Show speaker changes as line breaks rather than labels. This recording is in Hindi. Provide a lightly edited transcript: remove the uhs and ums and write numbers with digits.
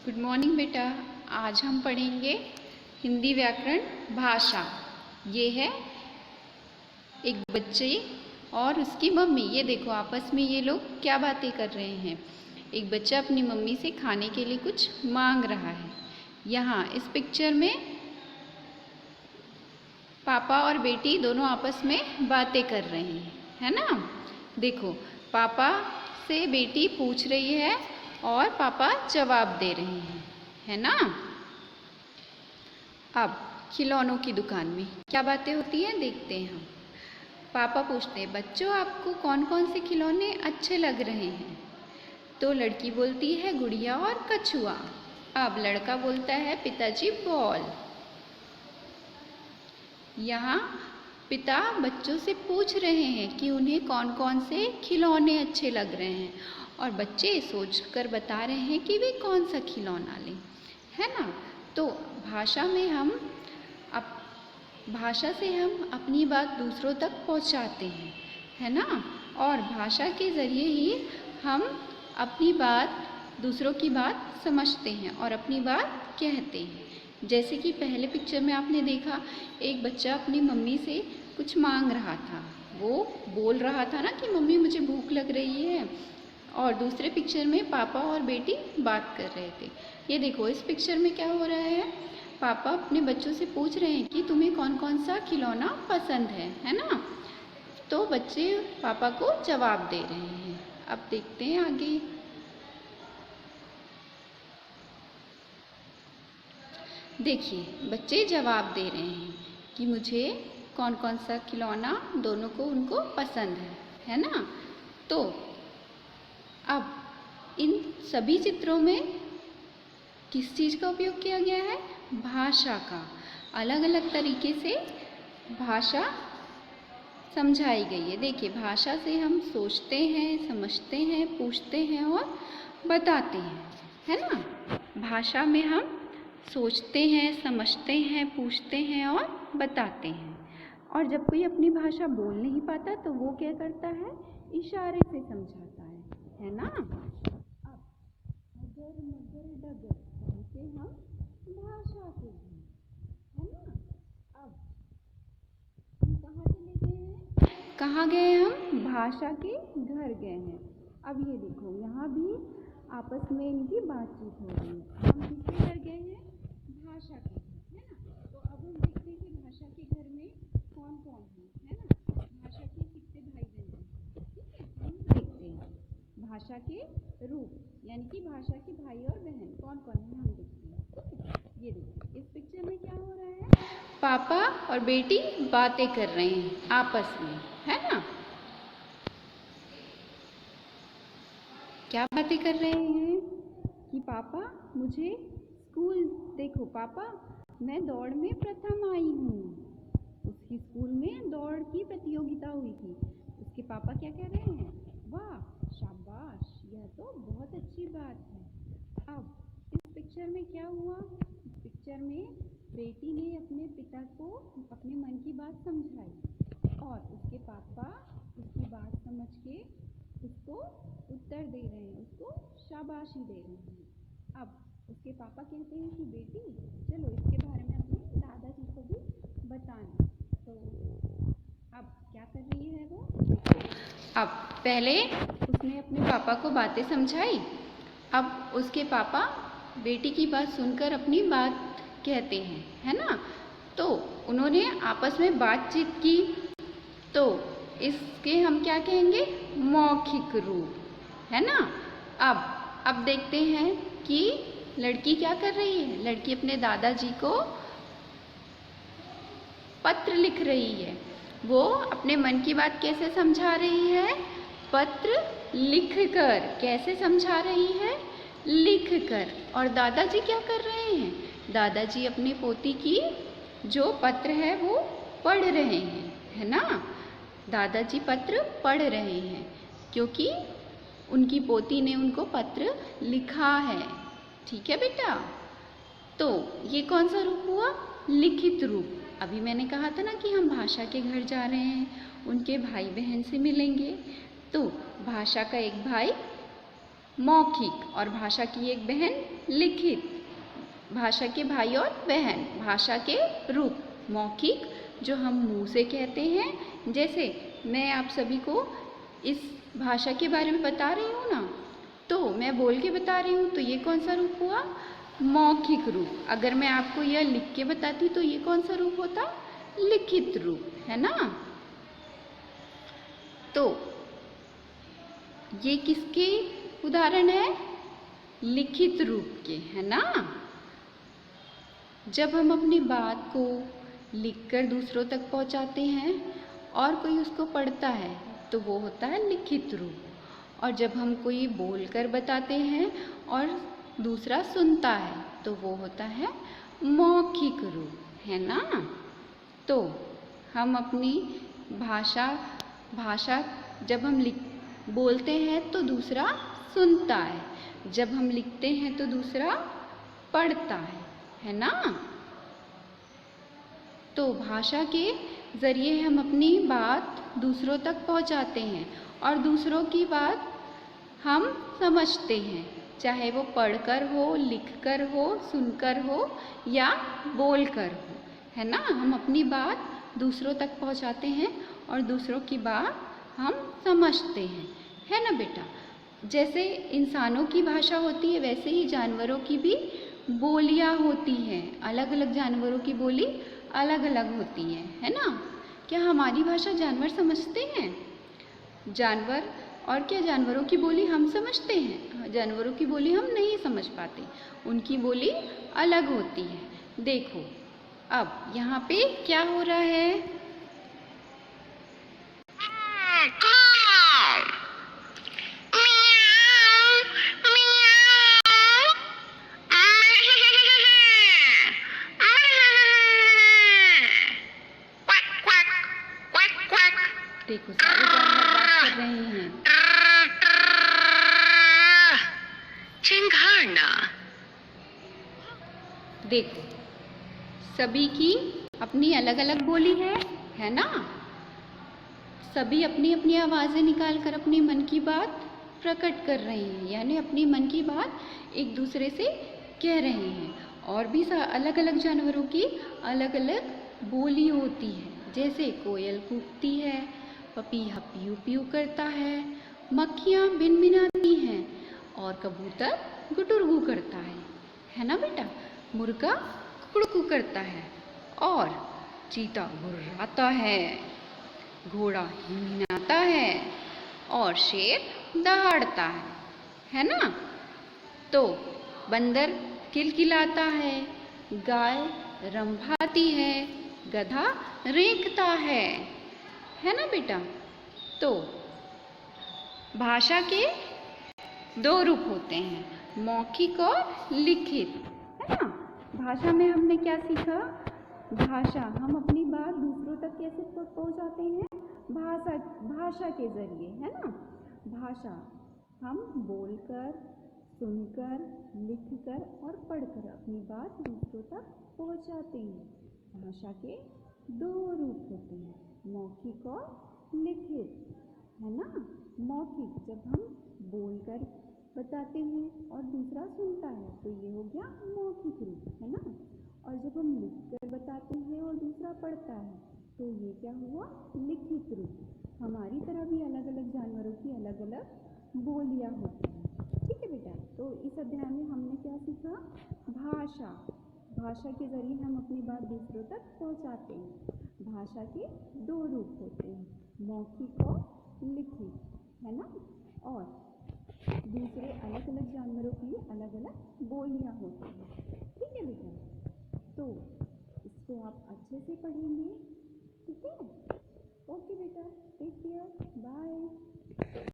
गुड मॉर्निंग बेटा। आज हम पढ़ेंगे हिंदी व्याकरण भाषा। ये है एक बच्चे और उसकी मम्मी। ये देखो आपस में ये लोग क्या बातें कर रहे हैं। एक बच्चा अपनी मम्मी से खाने के लिए कुछ मांग रहा है। यहाँ इस पिक्चर में पापा और बेटी दोनों आपस में बातें कर रहे हैं, है ना। देखो पापा से बेटी पूछ रही है और पापा जवाब दे रहे हैं, है ना। अब खिलौनों की दुकान में क्या बातें होती हैं देखते हैं हम। पापा पूछते हैं, बच्चों आपको कौन कौन से खिलौने अच्छे लग रहे हैं। तो लड़की बोलती है गुड़िया और कछुआ। अब लड़का बोलता है पिताजी बॉल। यहाँ पिता बच्चों से पूछ रहे हैं कि उन्हें कौन कौन से खिलौने अच्छे लग रहे हैं और बच्चे सोचकर बता रहे हैं कि वे कौन सा खिलौना लें, है ना। तो भाषा से हम अपनी बात दूसरों तक पहुंचाते हैं, है ना। और भाषा के ज़रिए ही हम अपनी बात दूसरों की बात समझते हैं और अपनी बात कहते हैं। जैसे कि पहले पिक्चर में आपने देखा एक बच्चा अपनी मम्मी से कुछ मांग रहा था। वो बोल रहा था ना कि मम्मी मुझे भूख लग रही है। और दूसरे पिक्चर में पापा और बेटी बात कर रहे थे। ये देखो इस पिक्चर में क्या हो रहा है, पापा अपने बच्चों से पूछ रहे हैं कि तुम्हें कौन कौन सा खिलौना पसंद है ना। तो बच्चे पापा को जवाब दे रहे हैं। अब देखते हैं आगे। देखिए बच्चे जवाब दे रहे हैं कि मुझे कौन कौन सा खिलौना दोनों को उनको पसंद है ना। तो अब इन सभी चित्रों में किस चीज़ का उपयोग किया गया है, भाषा का। अलग अलग तरीके से भाषा समझाई गई है। देखिए भाषा से हम सोचते हैं, समझते हैं, पूछते हैं और बताते हैं, है ना। भाषा में हम सोचते हैं, समझते हैं, पूछते हैं और बताते हैं। और जब कोई अपनी भाषा बोल नहीं पाता तो वो क्या करता है, इशारे से समझाता है ना। अब अगर मगर डगर कहते हम भाषा के हैं, है ना। अब हम कहाँ चले गए हैं, कहाँ गए हम, भाषा के घर गए हैं। अब ये देखो यहाँ भी आपस में इनकी बातचीत हो रही है। हम किसके घर गए हैं, भाषा के घर, है ना। तो अब हम देखते हैं कि भाषा के घर में कौन कौन है ना। भाषा के कितने भाई बहन हैं, ठीक है। हम देखते हैं भाषा के रूप, यानी कि भाषा के भाई और बहन कौन कौन है हम देखते हैं, ठीक है। ये देखिए इस पिक्चर में क्या हो रहा है, पापा और बेटी बातें कर रहे हैं आपस में, है ना। क्या बातें कर रहे हैं कि पापा मुझे स्कूल देखो, पापा मैं दौड़ में प्रथम आई हूँ। उसकी स्कूल में दौड़ की प्रतियोगिता हुई थी। उसके पापा क्या कह रहे हैं, वाह शाबाश, यह तो बहुत अच्छी बात है। अब इस पिक्चर में क्या हुआ, इस पिक्चर में बेटी ने अपने पिता को अपने मन की बात समझाई और उसके पापा उसकी बात समझ के उसको उत्तर दे रहे हैं, उसको शाबाशी दे रहे हैं। अब उसके पापा कहते हैं कि बेटी चलो इसके बारे में अपने दादाजी को भी बताना। तो अब क्या कर रही है वो, अब पहले उसने अपने पापा को बातें समझाई। अब उसके पापा बेटी की बात सुनकर अपनी बात कहते हैं, है ना। तो उन्होंने आपस में बातचीत की। तो इसके हम क्या कहेंगे, मौखिक रूप, है ना। अब देखते हैं कि लड़की क्या कर रही है। लड़की अपने दादाजी को पत्र लिख रही है। वो अपने मन की बात कैसे समझा रही है, पत्र लिखकर। कैसे समझा रही है, लिखकर। और दादाजी क्या कर रहे हैं, दादाजी अपनी पोती की जो पत्र है वो पढ़ रहे हैं, है ना। दादाजी पत्र पढ़ रहे हैं क्योंकि उनकी पोती ने उनको पत्र लिखा है, ठीक है बेटा। तो ये कौन सा रूप हुआ, लिखित रूप। अभी मैंने कहा था ना कि हम भाषा के घर जा रहे हैं, उनके भाई बहन से मिलेंगे। तो भाषा का एक भाई मौखिक और भाषा की एक बहन लिखित। भाषा के भाई और बहन, भाषा के रूप। मौखिक जो हम मुंह से कहते हैं, जैसे मैं आप सभी को इस भाषा के बारे में बता रही हूँ ना, तो मैं बोल के बता रही हूँ, तो ये कौन सा रूप हुआ? मौखिक रूप। अगर मैं आपको यह लिख के बताती तो ये कौन सा रूप होता? लिखित रूप, है ना। तो ये किसके उदाहरण है? लिखित रूप के, है ना। जब हम अपनी बात को लिखकर दूसरों तक पहुंचाते हैं और कोई उसको पढ़ता है तो वो होता है लिखित रूप। और जब हम कोई बोलकर बताते हैं और दूसरा सुनता है तो वो होता है मौखिक रूप, है ना। तो हम अपनी भाषा जब हम बोलते हैं तो दूसरा सुनता है, जब हम लिखते हैं तो दूसरा पढ़ता है ना। तो भाषा के ज़रिए हम अपनी बात दूसरों तक पहुंचाते हैं और दूसरों की बात हम समझते हैं, चाहे वो पढ़कर हो, लिखकर हो, सुनकर हो या बोलकर हो, है ना। हम अपनी बात दूसरों तक पहुंचाते हैं और दूसरों की बात हम समझते हैं, है ना बेटा। जैसे इंसानों की भाषा होती है वैसे ही जानवरों की भी बोलियां होती हैं। अलग अलग जानवरों की बोली अलग अलग होती है ना। क्या हमारी भाषा जानवर समझते हैं? जानवर और क्या जानवरों की बोली हम समझते हैं? जानवरों की बोली हम नहीं समझ पाते, उनकी बोली अलग होती है। देखो अब यहाँ पे क्या हो रहा है? देखो सारे जानवर बात कर रहे हैं। चिंघाड़ना। देखो सभी की अपनी अलग अलग बोली है ना। सभी अपनी अपनी आवाज़ें निकालकर अपनी मन की बात प्रकट कर रहे हैं, यानी अपनी मन की बात एक दूसरे से कह रहे हैं। और भी अलग अलग जानवरों की अलग अलग बोली होती है, जैसे कोयल कूकती है, पपीहा पीऊ पीऊ करता है, मक्खियाँ भिनभिनाती हैं और कबूतर गुटुरगू करता है ना बेटा। मुर्गा कुकड़कू करता है और चीता गुर्राता है, घोड़ा हिनहिनाता है और शेर दहाड़ता है ना। तो बंदर किलकिलाता है, गाय रंभाती है, गधा रेंकता है ना बेटा। तो भाषा के दो रूप होते हैं, मौखिक और लिखित, है ना। भाषा में हमने क्या सीखा? भाषा हम अपनी बात दूसरों तक कैसे पहुंचाते हैं? भाषा के जरिए, है ना। भाषा हम बोलकर, सुनकर, लिखकर और पढ़कर अपनी बात दूसरों तक पहुंचाते हैं। भाषा के दो रूप होते हैं, मौखिक और लिखित, है ना। मौखिक जब हम बोलकर बताते हैं और दूसरा सुनता है तो ये हो गया मौखिक रूप, है ना। और जब हम लिखकर बताते हैं और दूसरा पढ़ता है तो ये क्या हुआ? लिखित रूप। हमारी तरह भी अलग अलग जानवरों की अलग अलग बोलियां होती हैं, ठीक है बेटा। तो इस अध्याय में हमने क्या सीखा? भाषा के जरिए हम अपनी बात दूसरों तक पहुंचाते हैं। भाषा के दो रूप होते हैं, मौखिक और लिखित, है ना। और दूसरे अलग अलग जानवरों की अलग अलग बोलियां होती हैं, ठीक है बेटा। तो इसको आप अच्छे से पढ़ेंगे, ठीक है। ओके बेटा, टेक केयर, बाय।